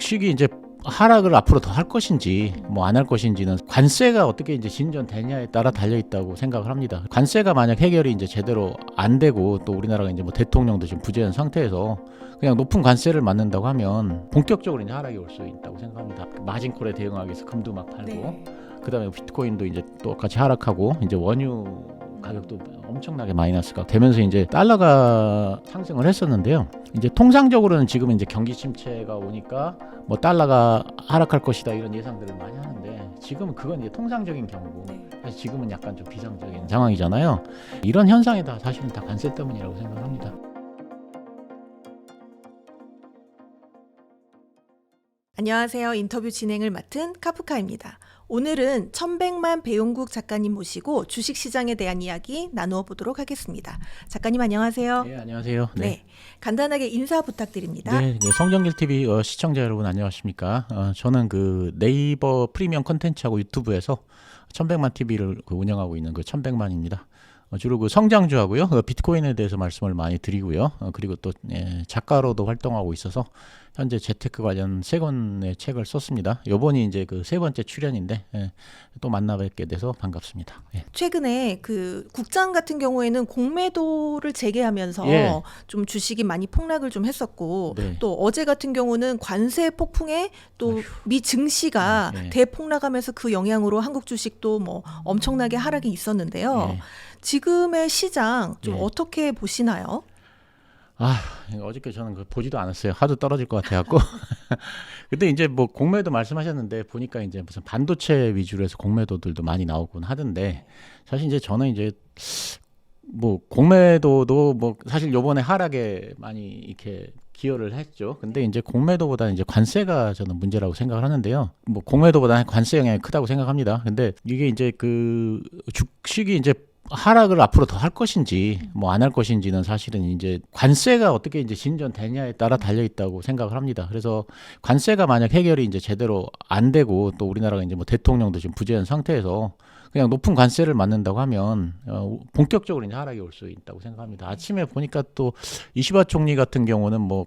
주식이 이제 하락을 앞으로 더 할 것인지 뭐 안 할 것인지는 관세가 어떻게 이제 진전되냐에 따라 달려 있다고 생각을 합니다. 관세가 만약 해결이 이제 제대로 안 되고 또 우리나라가 이제 뭐 대통령도 지금 부재한 상태에서 그냥 높은 관세를 맞는다고 하면 본격적으로 이제 하락이 올 수 있다고 생각합니다. 마진콜에 대응하기 위해서 금도 막 팔고 네. 그다음에 비트코인도 이제 똑같이 하락하고 이제 원유 가격도 엄청나게 마이너스가 되면서 이제 달러가 상승을 했었는데요. 이제 통상적으로는 지금 이제 경기 침체가 오니까 뭐 달러가 하락할 것이다 이런 예상들을 많이 하는데 지금은 그건 이제 통상적인 경우고 네. 사실 지금은 약간 좀 비상적인 상황이잖아요. 이런 현상이 다 사실은 다 관세 때문이라고 생각합니다. 안녕하세요. 인터뷰 진행을 맡은 카프카입니다. 오늘은 천백만 배용국 작가님 모시고 주식시장에 대한 이야기 나누어 보도록 하겠습니다. 작가님 안녕하세요. 네, 안녕하세요. 네. 간단하게 인사 부탁드립니다. 네, 성정길 TV 시청자 여러분 안녕하십니까? 저는 그 네이버 프리미엄 콘텐츠하고 유튜브에서 천백만 TV를 운영하고 있는 그 천백만입니다. 주로 그 성장주하고요, 비트코인에 대해서 말씀을 많이 드리고요. 그리고 또 작가로도 활동하고 있어서 현재 재테크 관련 3권의 책을 썼습니다. 요번이 이제 그 3번째 출연인데 또 만나 뵙게 돼서 반갑습니다. 예. 최근에 그 국장 같은 경우에는 공매도를 재개하면서 예. 좀 주식이 많이 폭락을 좀 했었고 네. 또 어제 같은 경우는 관세 폭풍에 또 미 증시가 예. 대폭락하면서 그 영향으로 한국 주식도 뭐 엄청나게 하락이 있었는데요. 예. 지금의 시장 좀 예. 어떻게 보시나요? 어저께 저는 그 보지도 않았어요. 하도 떨어질 것 같아갖고. 근데 이제 뭐 공매도 말씀하셨는데 보니까 이제 무슨 반도체 위주로 해서 공매도들도 많이 나오곤 하던데 사실 이제 저는 이제 뭐 공매도도 뭐 사실 요번에 하락에 많이 이렇게 기여를 했죠. 근데 이제 공매도보다는 이제 관세가 저는 문제라고 생각을 하는데요. 뭐 공매도보다는 관세 영향이 크다고 생각합니다. 근데 이게 이제 그 주식이 이제 하락을 앞으로 더 할 것인지 뭐 안 할 것인지는 사실은 이제 관세가 어떻게 이제 진전되냐에 따라 달려 있다고 생각을 합니다. 그래서 관세가 만약 해결이 이제 제대로 안 되고 또 우리나라가 이제 뭐 대통령도 지금 부재한 상태에서 그냥 높은 관세를 맞는다고 하면 본격적으로 이제 하락이 올 수 있다고 생각합니다. 아침에 보니까 또 이시바 총리 같은 경우는 뭐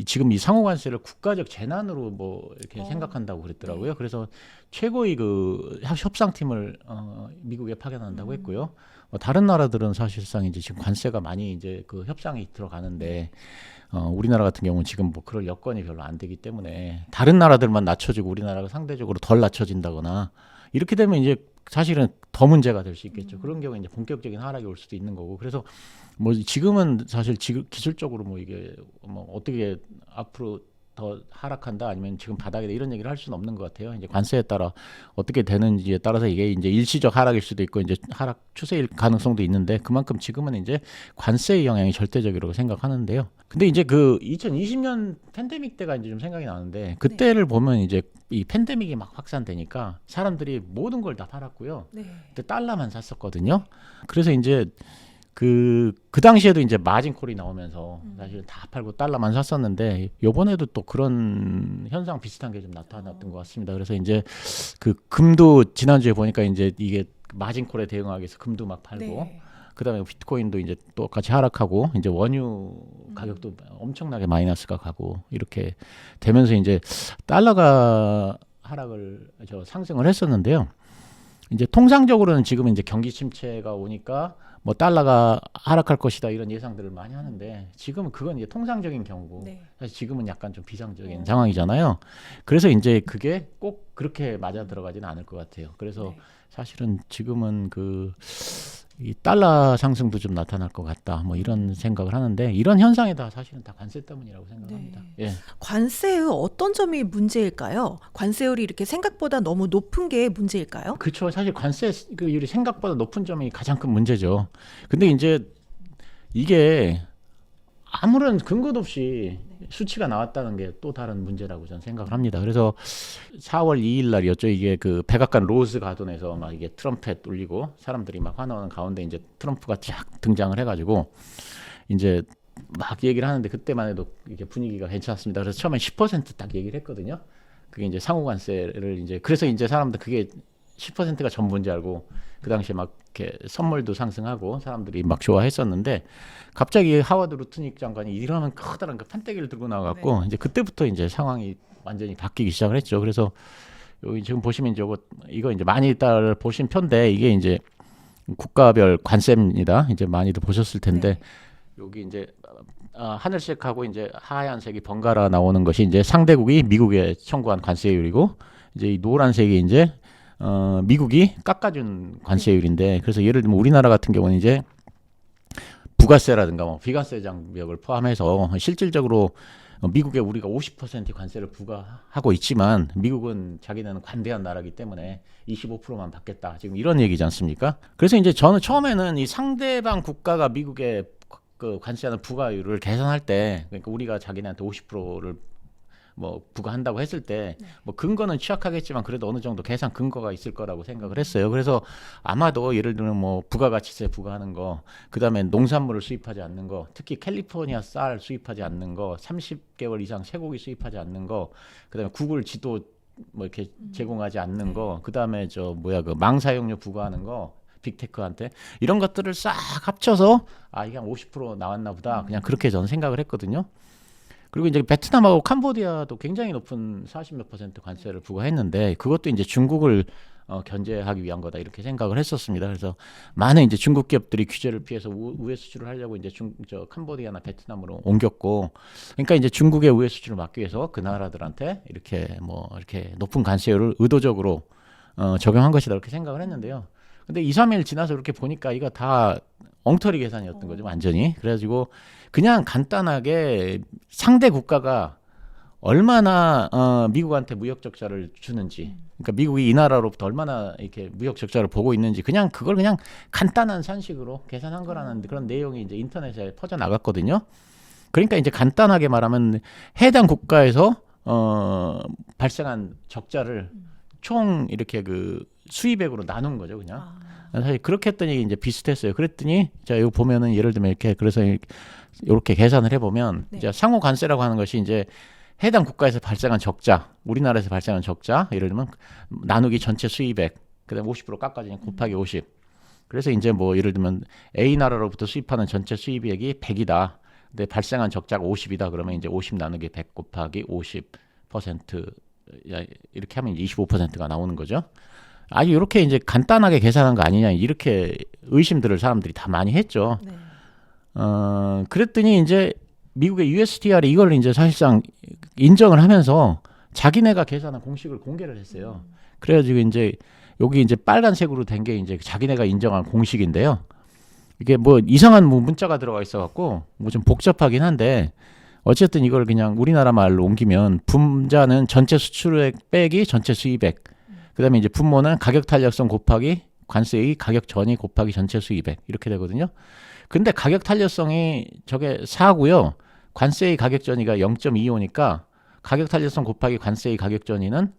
지금 이 상호관세를 국가적 재난으로 뭐 이렇게 생각한다고 그랬더라고요. 그래서 최고의 그 협상팀을 미국에 파견한다고 했고요. 다른 나라들은 사실상 이제 지금 관세가 많이 이제 그 협상이 들어가는데 우리나라 같은 경우는 지금 뭐 그럴 여건이 별로 안 되기 때문에 다른 나라들만 낮춰지고 우리나라가 상대적으로 덜 낮춰진다거나 이렇게 되면 이제 사실은 더 문제가 될 수 있겠죠. 그런 경우에 이제 본격적인 하락이 올 수도 있는 거고. 그래서 뭐 지금은 사실 기술적으로 뭐 이게 뭐 어떻게 앞으로 더 하락한다 아니면 지금 바닥이다 이런 얘기를 할 수는 없는 것 같아요. 이제 관세에 따라 어떻게 되는지에 따라서 이게 이제 일시적 하락일 수도 있고 이제 하락 추세일 가능성도 있는데 그만큼 지금은 이제 관세의 영향이 절대적이라고 생각하는데요. 근데 이제 그 2020년 팬데믹 때가 이제 좀 생각이 나는데 그때를 보면 이제 이 팬데믹이 막 확산되니까 사람들이 모든 걸 다 팔았고요. 네. 그때 달러만 샀었거든요. 그래서 이제 그 당시에도 이제 마진콜이 나오면서 사실 다 팔고 달러만 샀었는데 요번에도 또 그런 현상 비슷한 게 좀 나타났던 것 같습니다. 그래서 이제 그 금도 지난주에 보니까 이제 이게 마진콜에 대응하기 위해서 금도 막 팔고 네. 그다음에 비트코인도 이제 똑같이 하락하고 이제 원유 가격도 엄청나게 마이너스가 가고 이렇게 되면서 이제 달러가 하락을 상승을 했었는데요. 이제 통상적으로는 지금 이제 경기 침체가 오니까 뭐 달러가 하락할 것이다 이런 예상들을 많이 하는데 지금은 그건 이제 통상적인 경우고 네. 사실 지금은 약간 좀 비상적인 상황이잖아요. 그래서 이제 그게 꼭 그렇게 맞아 들어가지는 않을 것 같아요. 그래서 네. 사실은 지금은 이 달러 상승도 좀 나타날 것 같다. 뭐 이런 생각을 하는데 이런 현상이 다 사실은 다 관세 때문이라고 생각합니다. 예. 관세의 어떤 점이 문제일까요? 관세율이 이렇게 생각보다 너무 높은 게 문제일까요? 그렇죠. 사실 관세율이 생각보다 높은 점이 가장 큰 문제죠. 근데 이제 이게 아무런 근거도 없이 수치가 나왔다는 게 또 다른 문제라고 저는 생각을 합니다. 그래서 4월 2일 날이었죠. 이게 그 백악관 로즈 가든에서 막 이게 트럼펫 울리고 사람들이 막 환호하는 가운데 이제 트럼프가 쫙 등장을 해가지고 이제 막 얘기를 하는데 그때만 해도 이게 분위기가 괜찮았습니다. 그래서 처음에 10%딱 얘기를 했거든요. 그게 이제 상호관세를 이제 그래서 이제 사람들 그게 10%가 전부인 줄 알고 그 당시에 막 이렇게 선물도 상승하고 사람들이 막 좋아했었는데 갑자기 하워드 루트닉 장관이 이러면 커다란 그 판때기를 들고 나와갖고 이제 그때부터 이제 상황이 완전히 바뀌기 시작을 했죠. 그래서 여기 지금 보시면 이거 이제 많이들 보신 편인데 이게 이제 국가별 관세입니다. 이제 많이들 보셨을 텐데 여기 이제 하늘색하고 이제 하얀색이 번갈아 나오는 것이 이제 상대국이 미국에 청구한 관세율이고 이제 이 노란색이 이제 미국이 깎아준 관세율인데 그래서 예를 들면 우리나라 같은 경우는 이제 부가세라든가 뭐 비과세 장벽을 포함해서 실질적으로 미국에 우리가 50% 관세를 부과하고 있지만 미국은 자기네는 관대한 나라기 때문에 25%만 받겠다. 지금 이런 얘기지 않습니까? 그래서 이제 저는 처음에는 이 상대방 국가가 미국에 그 관세하는 부과율을 계산할 때 그러니까 우리가 자기네한테 50%를 뭐 부과한다고 했을 때 뭐 근거는 취약하겠지만 그래도 어느 정도 계산 근거가 있을 거라고 생각을 했어요. 그래서 아마도 예를 들면 뭐 부가가치세 부과하는 거, 그다음에 농산물을 수입하지 않는 거, 특히 캘리포니아 쌀 수입하지 않는 거, 30개월 이상 쇠고기 수입하지 않는 거, 그다음에 구글 지도 뭐 이렇게 제공하지 않는 거, 그다음에 그 망사용료 부과하는 거. 빅테크한테 이런 것들을 싹 합쳐서 이게 한 50% 나왔나 보다. 그냥 그렇게 저는 생각을 했거든요. 그리고 이제 베트남하고 캄보디아도 굉장히 높은 40몇 % 관세를 부과했는데 그것도 이제 중국을 견제하기 위한 거다 이렇게 생각을 했었습니다. 그래서 많은 이제 중국 기업들이 규제를 피해서 우회 수출을 하려고 이제 캄보디아나 베트남으로 옮겼고, 그러니까 이제 중국의 우회 수출을 막기 위해서 그 나라들한테 이렇게 높은 관세율을 의도적으로 적용한 것이다 이렇게 생각을 했는데요. 근데 2, 3일 지나서 이렇게 보니까 이거 다 엉터리 계산이었던 거죠, 완전히. 그래가지고 그냥 간단하게 상대 국가가 얼마나 미국한테 무역 적자를 주는지, 그러니까 미국이 이 나라로부터 얼마나 이렇게 무역 적자를 보고 있는지 그걸 그냥 간단한 산식으로 계산한 거라는 그런 내용이 이제 인터넷에 퍼져 나갔거든요. 그러니까 이제 간단하게 말하면 해당 국가에서 발생한 적자를 총 이렇게 그 수입액으로 나눈 거죠, 그냥. 사실 그렇게 했더니 이제 비슷했어요. 그랬더니 자, 이거 보면은 예를 들면 그래서 이렇게 계산을 해보면 이제 상호 관세라고 하는 것이 이제 해당 국가에서 발생한 적자, 우리나라에서 발생한 적자, 예를 들면 나누기 전체 수입액, 그다음에 50% 깎아주니 곱하기 50. 그래서 이제 뭐 예를 들면 A 나라로부터 수입하는 전체 수입액이 100이다. 근데 발생한 적자가 50이다. 그러면 이제 50 나누기 100 곱하기 50% 이렇게 하면 이제 25%가 나오는 거죠. 아주 이렇게 이제 간단하게 계산한 거 아니냐 이렇게 의심들을 사람들이 다 많이 했죠. 네. 그랬더니 이제 미국의 USTR이 이걸 이제 사실상 인정을 하면서 자기네가 계산한 공식을 공개를 했어요. 그래가지고 이제 여기 이제 빨간색으로 된 게 이제 자기네가 인정한 공식인데요. 이게 뭐 이상한 문자가 들어가 있어갖고 뭐 좀 복잡하긴 한데 어쨌든 이걸 그냥 우리나라 말로 옮기면 분자는 전체 수출액 빼기 전체 수입액. 그다음에 이제 분모는 가격 탄력성 곱하기 관세의 가격 전이 곱하기 전체 수입액 이렇게 되거든요. 근데 가격 탄력성이 저게 4고요. 관세의 가격 전이가 0.25니까 가격 탄력성 곱하기 관세의 가격 전이는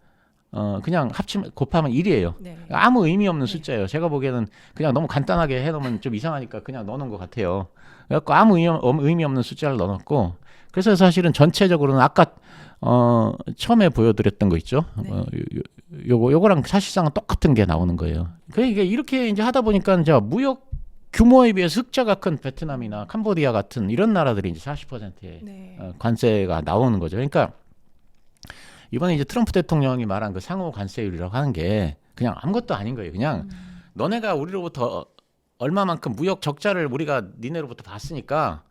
그냥 곱하면 1이에요. 네. 아무 의미 없는 숫자예요. 제가 보기에는 그냥 너무 간단하게 해놓으면 좀 이상하니까 그냥 넣어놓은 것 같아요. 그래갖고 아무 의미 없는 숫자를 넣어놓고 그래서 사실은 전체적으로는 아까 처음에 보여드렸던 거 있죠. 네. 요거랑 사실상은 똑같은 게 나오는 거예요. 그러니까 이렇게 이제 하다 보니까 이제 무역 규모에 비해서 흑자가 큰 베트남이나 캄보디아 같은 이런 나라들이 이제 40%의 네. 관세가 나오는 거죠. 그러니까 이번에 이제 트럼프 대통령이 말한 그 상호 관세율이라고 하는 게 그냥 아무것도 아닌 거예요. 그냥 너네가 우리로부터 얼마만큼 무역 적자를 우리가 니네로부터 봤으니까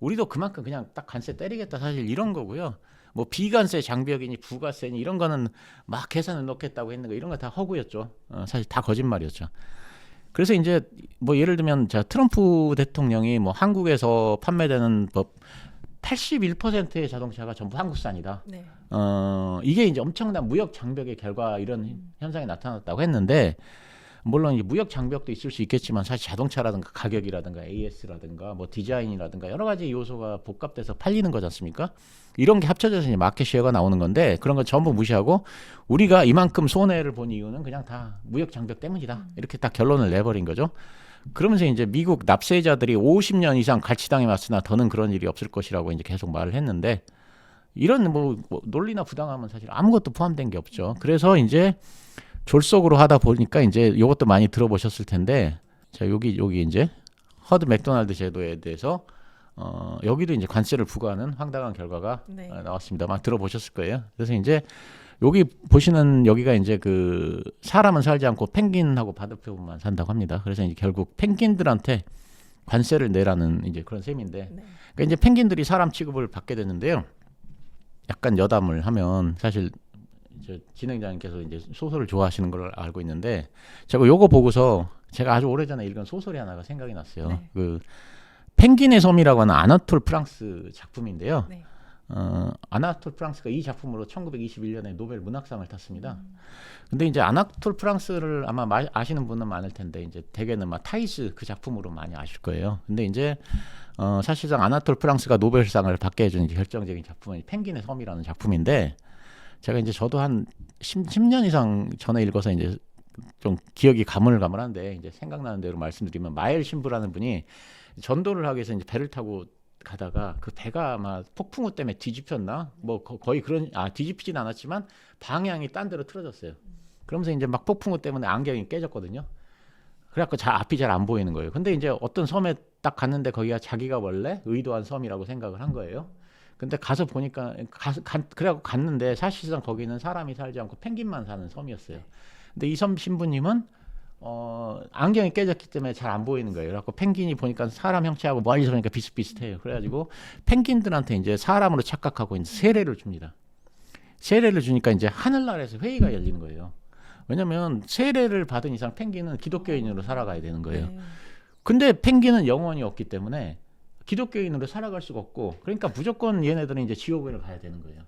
우리도 그만큼 그냥 딱 관세 때리겠다 사실 이런 거고요. 뭐 비관세 장벽이니 부가세니 이런 거는 막 계산을 넣겠다고 했는 거 이런 거 다 허구였죠. 사실 다 거짓말이었죠. 그래서 이제 뭐 예를 들면 자 트럼프 대통령이 뭐 한국에서 판매되는 81%의 자동차가 전부 한국산이다. 네. 이게 이제 엄청난 무역 장벽의 결과 이런 현상이 나타났다고 했는데 물론 이제 무역 장벽도 있을 수 있겠지만 사실 자동차라든가 가격이라든가 AS라든가 뭐 디자인이라든가 여러 가지 요소가 복합돼서 팔리는 거지 않습니까? 이런 게 합쳐져서 이제 마켓 쉐어가 나오는 건데 그런 건 전부 무시하고 우리가 이만큼 손해를 본 이유는 그냥 다 무역 장벽 때문이다. 이렇게 딱 결론을 내버린 거죠. 그러면서 이제 미국 납세자들이 50년 이상 갈치당해 왔으나 더는 그런 일이 없을 것이라고 이제 계속 말을 했는데 이런 뭐 논리나 부당함은 사실 아무것도 포함된 게 없죠. 그래서 이제 졸속으로 하다 보니까 이제 이것도 많이 들어보셨을 텐데 자 여기 이제 허드 맥도날드 제도에 대해서 여기도 이제 관세를 부과하는 황당한 결과가 네. 나왔습니다. 막 들어보셨을 거예요. 그래서 이제 여기 보시는 여기가 이제 그 사람은 살지 않고 펭귄하고 바다표만 산다고 합니다. 그래서 이제 결국 펭귄들한테 관세를 내라는 이제 그런 셈인데, 네. 그러니까 이제 펭귄들이 사람 취급을 받게 됐는데요. 약간 여담을 하면 사실 저 진행자님께서 이제 소설을 좋아하시는 걸 알고 있는데, 제가 요거 보고서 제가 아주 오래전에 읽은 소설이 하나가 생각이 났어요. 네. 그 펭귄의 섬이라고 하는 아나톨 프랑스 작품인데요. 네. 아나톨 프랑스가 이 작품으로 1921년에 노벨 문학상을 탔습니다. 근데 이제 아나톨 프랑스를 아마 아시는 분은 많을 텐데, 이제 대개는 막 타이스 그 작품으로 많이 아실 거예요. 근데 이제 사실상 아나톨 프랑스가 노벨상을 받게 해준 이제 결정적인 작품은 펭귄의 섬이라는 작품인데, 제가 이제 저도 한 10년 이상 전에 읽어서 이제 좀 기억이 가물가물한데, 이제 생각나는 대로 말씀드리면 마엘 신부라는 분이 전도를 하기 위해서 이제 배를 타고 가다가 그 배가 아마 폭풍우 때문에 뒤집혔나 뭐 거의 그런, 뒤집히진 않았지만 방향이 딴 데로 틀어졌어요. 그러면서 이제 막 폭풍우 때문에 안경이 깨졌거든요. 그래갖고 앞이 잘 안 보이는 거예요. 근데 이제 어떤 섬에 딱 갔는데 거기가 자기가 원래 의도한 섬이라고 생각을 한 거예요. 근데 가서 보니까 그래갖고 갔는데 사실상 거기는 사람이 살지 않고 펭귄만 사는 섬이었어요. 근데 이 섬 신부님은 안경이 깨졌기 때문에 잘 안 보이는 거예요. 그래갖고 펭귄이 보니까 사람 형체하고 멀리서 보니까 비슷비슷해요. 그래가지고 펭귄들한테 이제 사람으로 착각하고 이제 세례를 줍니다. 세례를 주니까 이제 하늘나라에서 회의가 열리는 거예요. 왜냐면 세례를 받은 이상 펭귄은 기독교인으로 살아가야 되는 거예요. 네. 근데 펭귄은 영혼이 없기 때문에 기독교인으로 살아갈 수가 없고, 그러니까 무조건 얘네들은 이제 지옥을 가야 되는 거예요.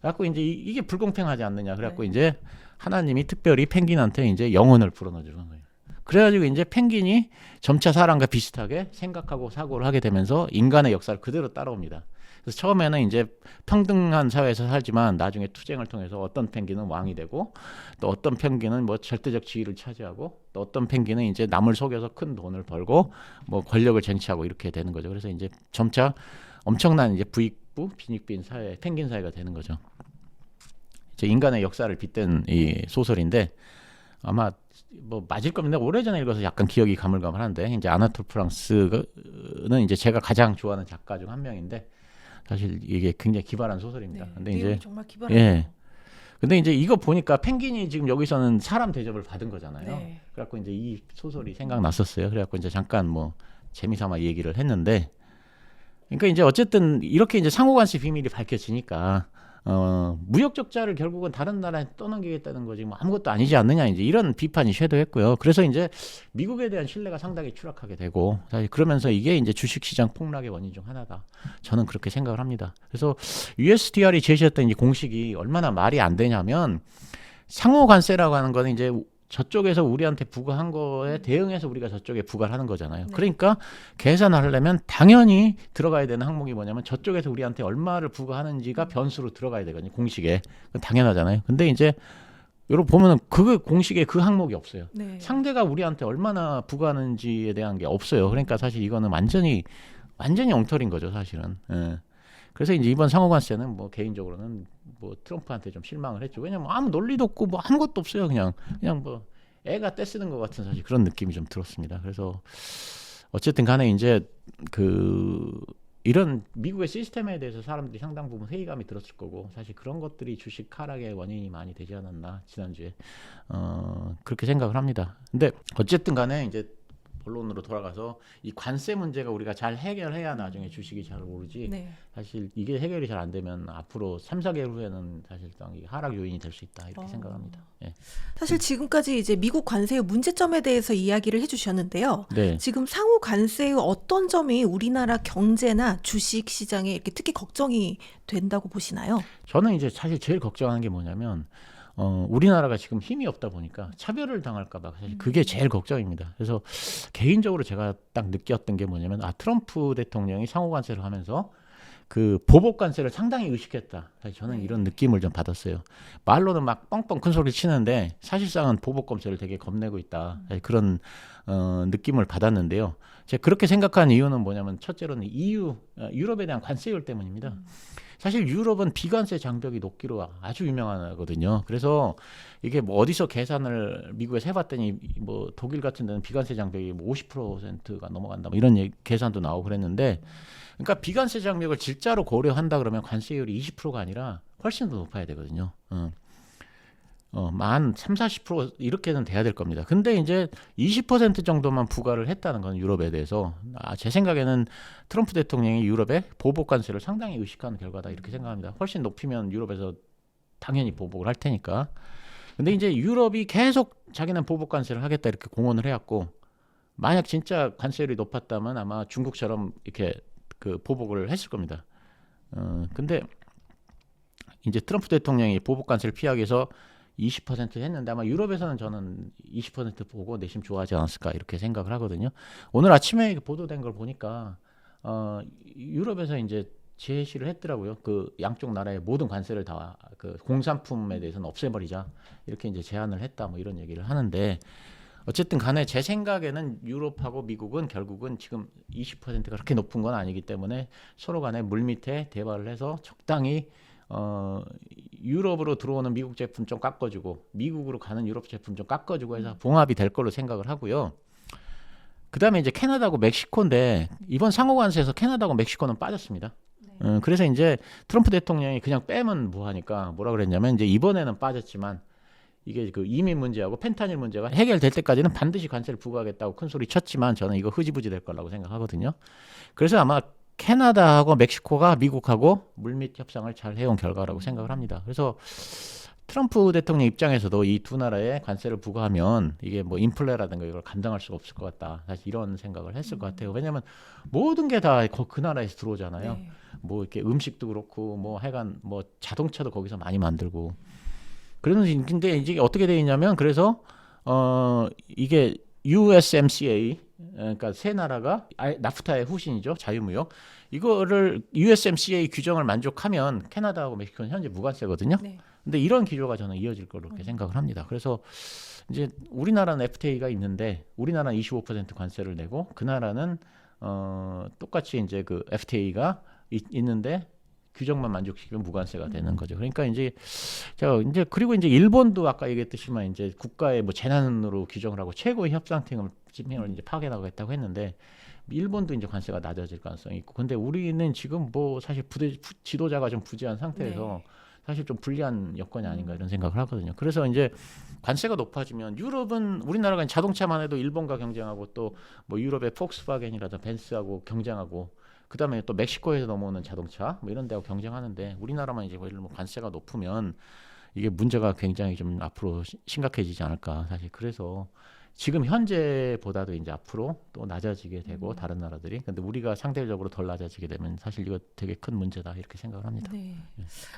그래갖고 이제 이게 불공평하지 않느냐. 그래갖고 네. 이제 하나님이 특별히 펭귄한테 이제 영혼을 불어넣어 주는 거예요. 그래가지고 이제 펭귄이 점차 사람과 비슷하게 생각하고 사고를 하게 되면서 인간의 역사를 그대로 따라옵니다. 그래서 처음에는 이제 평등한 사회에서 살지만 나중에 투쟁을 통해서 어떤 펭귄은 왕이 되고, 또 어떤 펭귄은 뭐 절대적 지위를 차지하고, 또 어떤 펭귄은 이제 남을 속여서 큰 돈을 벌고 뭐 권력을 쟁취하고 이렇게 되는 거죠. 그래서 이제 점차 엄청난 이제 부익부 빈익빈 사회, 펭귄 사회가 되는 거죠. 이제 인간의 역사를 빗댄 이 소설인데, 아마 뭐 맞을 겁니다. 오래전에 읽어서 약간 기억이 가물가물한데, 이제 아나톨 프랑스는 이제 제가 가장 좋아하는 작가 중 한 명인데, 사실 이게 굉장히 기발한 소설입니다. 네. 근데 내용이 이제 정말 기발해요. 예. 근데 이제 이거 보니까 펭귄이 지금 여기서는 사람 대접을 받은 거잖아요. 네. 그래갖고 이제 이 소설이 생각났었어요. 그래갖고 이제 잠깐 뭐 재미삼아 얘기를 했는데, 그러니까 이제 어쨌든 이렇게 이제 상호관세 비밀이 밝혀지니까 무역 적자를 결국은 다른 나라에 떠넘기겠다는 거지 뭐 아무것도 아니지 않느냐, 이제 이런 비판이 쇄도했고요. 그래서 이제 미국에 대한 신뢰가 상당히 추락하게 되고, 사실 그러면서 이게 이제 주식시장 폭락의 원인 중 하나다, 저는 그렇게 생각을 합니다. 그래서 USTR이 제시했던 이 공식이 얼마나 말이 안 되냐면, 상호관세라고 하는 거는 이제 저쪽에서 우리한테 부과한 거에 대응해서 우리가 저쪽에 부과를 하는 거잖아요. 네. 그러니까 계산을 하려면 당연히 들어가야 되는 항목이 뭐냐면, 저쪽에서 우리한테 얼마를 부과하는지가 변수로 들어가야 되거든요, 공식에. 그건 당연하잖아요. 근데 이제 여러분 보면은 그 공식에 그 항목이 없어요. 네. 상대가 우리한테 얼마나 부과하는지에 대한 게 없어요. 그러니까 사실 이거는 완전히 엉터리인 거죠, 사실은. 예. 그래서 이제 이번 상호관세는 뭐 개인적으로는 뭐 트럼프한테 좀 실망을 했죠. 왜냐면 아무 논리도 없고 뭐 아무것도 없어요. 그냥 뭐 애가 떼쓰는 것 같은 사실 그런 느낌이 좀 들었습니다. 그래서 어쨌든 간에 이제 이런 미국의 시스템에 대해서 사람들이 상당 부분 회의감이 들었을 거고, 사실 그런 것들이 주식 하락의 원인이 많이 되지 않았나, 지난주에 그렇게 생각을 합니다. 근데 어쨌든 간에 이제 본론으로 돌아가서 이 관세 문제가 우리가 잘 해결해야 나중에 주식이 잘 오르지, 네. 사실 이게 해결이 잘 안 되면 앞으로 3, 4개월 후에는 사실상 이 하락 요인이 될 수 있다, 이렇게 생각합니다. 예. 사실 지금까지 이제 미국 관세의 문제점에 대해서 이야기를 해주셨는데요. 네. 지금 상호 관세의 어떤 점이 우리나라 경제나 주식 시장에 이렇게 특히 걱정이 된다고 보시나요? 저는 이제 사실 제일 걱정하는 게 뭐냐면, 우리나라가 지금 힘이 없다 보니까 차별을 당할까봐 사실 그게 제일 걱정입니다. 그래서 개인적으로 제가 딱 느꼈던 게 뭐냐면, 트럼프 대통령이 상호관세를 하면서 그 보복관세를 상당히 의식했다, 사실 저는 이런 느낌을 좀 받았어요. 말로는 막 뻥뻥 큰 소리를 치는데 사실상은 보복관세를 되게 겁내고 있다, 사실 그런 느낌을 받았는데요. 제가 그렇게 생각한 이유는 뭐냐면, 첫째로는 유럽에 대한 관세율 때문입니다. 사실 유럽은 비관세 장벽이 높기로 아주 유명하거든요. 그래서 이게 뭐 어디서 계산을 미국에서 해봤더니 뭐 독일 같은 데는 비관세 장벽이 뭐 50%가 넘어간다 뭐 이런 계산도 나오고 그랬는데, 그러니까 비관세 장벽을 진짜로 고려한다 그러면 관세율이 20%가 아니라 훨씬 더 높아야 되거든요. 만 3, 40% 이렇게는 돼야 될 겁니다. 근데 이제 20% 정도만 부과를 했다는 건 유럽에 대해서 제 생각에는 트럼프 대통령이 유럽의 보복 관세를 상당히 의식한 결과다 이렇게 생각합니다. 훨씬 높이면 유럽에서 당연히 보복을 할 테니까. 근데 이제 유럽이 계속 자기는 보복 관세를 하겠다 이렇게 공언을 해왔고, 만약 진짜 관세율이 높았다면 아마 중국처럼 이렇게 그 보복을 했을 겁니다. 근데 이제 트럼프 대통령이 보복 관세를 피하기 위해서 20% 했는데 아마 유럽에서는 저는 20% 보고 내심 좋아하지 않았을까 이렇게 생각을 하거든요. 오늘 아침에 보도된 걸 보니까 유럽에서 이제 제시를 했더라고요. 그 양쪽 나라의 모든 관세를 다 그 공산품에 대해서는 없애버리자 이렇게 이제 제안을 했다 뭐 이런 얘기를 하는데, 어쨌든 간에 제 생각에는 유럽하고 미국은 결국은 지금 20%가 그렇게 높은 건 아니기 때문에 서로 간에 물밑에 대화를 해서 적당히 유럽으로 들어오는 미국 제품 좀 깎아주고 미국으로 가는 유럽 제품 좀 깎아주고 해서 봉합이 될 걸로 생각을 하고요. 그 다음에 이제 캐나다하고 멕시코인데 이번 상호관세에서 캐나다하고 멕시코는 빠졌습니다. 그래서 이제 트럼프 대통령이 그냥 빼면 뭐하니까 뭐라 그랬냐면, 이제 이번에는 빠졌지만 이게 그 이민 문제하고 펜타닐 문제가 해결될 때까지는 반드시 관세를 부과하겠다고 큰 소리 쳤지만 저는 이거 흐지부지 될 거라고 생각하거든요. 그래서 아마 캐나다하고 멕시코가 미국하고 물밑 협상을 잘 해온 결과라고 생각을 합니다. 그래서 트럼프 대통령 입장에서도 이 두 나라에 관세를 부과하면 이게 뭐 인플레라든가 이걸 감당할 수가 없을 것 같다. 사실 이런 생각을 했을 것 같아요. 왜냐하면 모든 게 다 그 나라에서 들어오잖아요. 네. 뭐 이렇게 음식도 그렇고 뭐 하여간 뭐 자동차도 거기서 많이 만들고. 그러는 근데 이제 어떻게 돼 있냐면, 그래서 이게 USMCA, 그러니까 세 나라가 나프타의 후신이죠, 자유무역. 이거를 USMCA 규정을 만족하면 캐나다하고 멕시코는 현재 무관세거든요. 네. 근데 이런 기조가 저는 이어질 거로 이렇게 생각을 합니다. 그래서 이제 우리나라는 FTA가 있는데 우리나라는 25% 관세를 내고 그 나라는 똑같이 이제 그 FTA가 있는데 규정만 만족시키면 무관세가 되는 거죠. 그러니까 이제 그리고 이제 일본도 아까 얘기했듯이만 이제 국가의 뭐 재난으로 규정을 하고 최고의 협상팀을 이제 파견하겠다고 했는데, 일본도 이제 관세가 낮아질 가능성이 있고, 근데 우리는 지금 뭐 사실 지도자가 좀 부재한 상태에서 사실 좀 불리한 여건이 아닌가 이런 생각을 하거든요. 그래서 이제 관세가 높아지면 유럽은, 우리나라가 자동차만 해도 일본과 경쟁하고 또 뭐 유럽의 폭스바겐이라든가 벤츠하고 경쟁하고, 그다음에 또 멕시코에서 넘어오는 자동차 뭐 이런 데하고 경쟁하는데, 우리나라만 이제 뭐 관세가 높으면 이게 문제가 굉장히 좀 앞으로 심각해지지 않을까. 사실 그래서 지금 현재보다도 이제 앞으로 또 낮아지게 되고 다른 나라들이, 근데 우리가 상대적으로 덜 낮아지게 되면 사실 이거 되게 큰 문제다 이렇게 생각을 합니다. 네.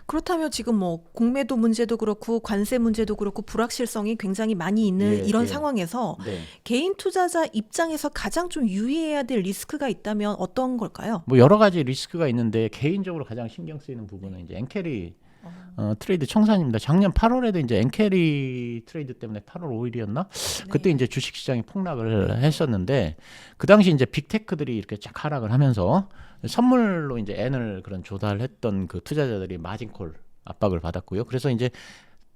그렇다면 지금 뭐 공매도 문제도 그렇고 관세 문제도 그렇고 불확실성이 굉장히 많이 있는 이런 상황에서 네. 개인 투자자 입장에서 가장 좀 유의해야 될 리스크가 있다면 어떤 걸까요? 뭐 여러 가지 리스크가 있는데 개인적으로 가장 신경 쓰이는 부분은 이제 엔캐리 트레이드 청산입니다. 작년 8월에도 이제 엔캐리 트레이드 때문에 8월 5일이었나? 그때 이제 주식 시장이 폭락을 했었는데, 그 당시 이제 빅테크들이 이렇게 쫙 하락을 하면서 선물로 이제 N을 그런 조달했던 그 투자자들이 마진콜 압박을 받았고요. 그래서 이제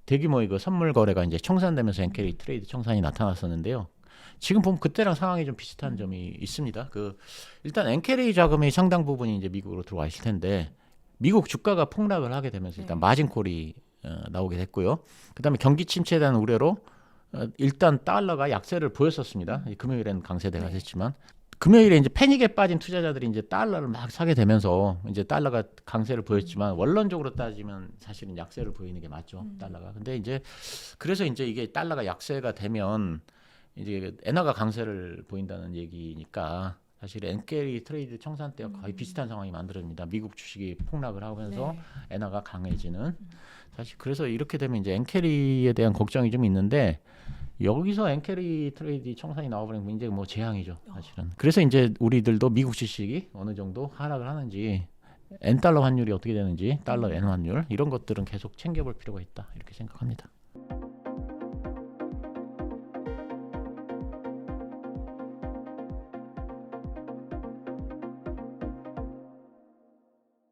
대규모 이거 선물 거래가 이제 청산되면서 엔캐리 트레이드 청산이 나타났었는데요. 지금 보면 그때랑 상황이 좀 비슷한 점이 있습니다. 일단 엔캐리 자금의 상당 부분이 이제 미국으로 들어와 있을 텐데, 미국 주가가 폭락을 하게 되면서 일단 마진콜이 나오게 됐고요. 그다음에 경기 침체에 대한 우려로 일단 달러가 약세를 보였었습니다. 금요일엔 강세대가 됐지만, 금요일에 이제 패닉에 빠진 투자자들이 이제 달러를 막 사게 되면서 이제 달러가 강세를 보였지만, 원론적으로 따지면 사실은 약세를 보이는 게 맞죠, 달러가. 근데 이제 그래서 이제 이게 달러가 약세가 되면 이제 엔화가 강세를 보인다는 얘기니까, 사실 엔캐리 트레이드 청산 때와 거의 비슷한 상황이 만들어집니다. 미국 주식이 폭락을 하면서 엔화가 강해지는. 사실 그래서 이렇게 되면 이제 엔캐리에 대한 걱정이 좀 있는데, 여기서 엔캐리 트레이드 청산이 나와버리면 이제 뭐 재앙이죠, 사실은. 그래서 이제 우리들도 미국 주식이 어느 정도 하락을 하는지, 엔달러 환율이 어떻게 되는지, 달러 엔 환율 이런 것들은 계속 챙겨볼 필요가 있다 이렇게 생각합니다.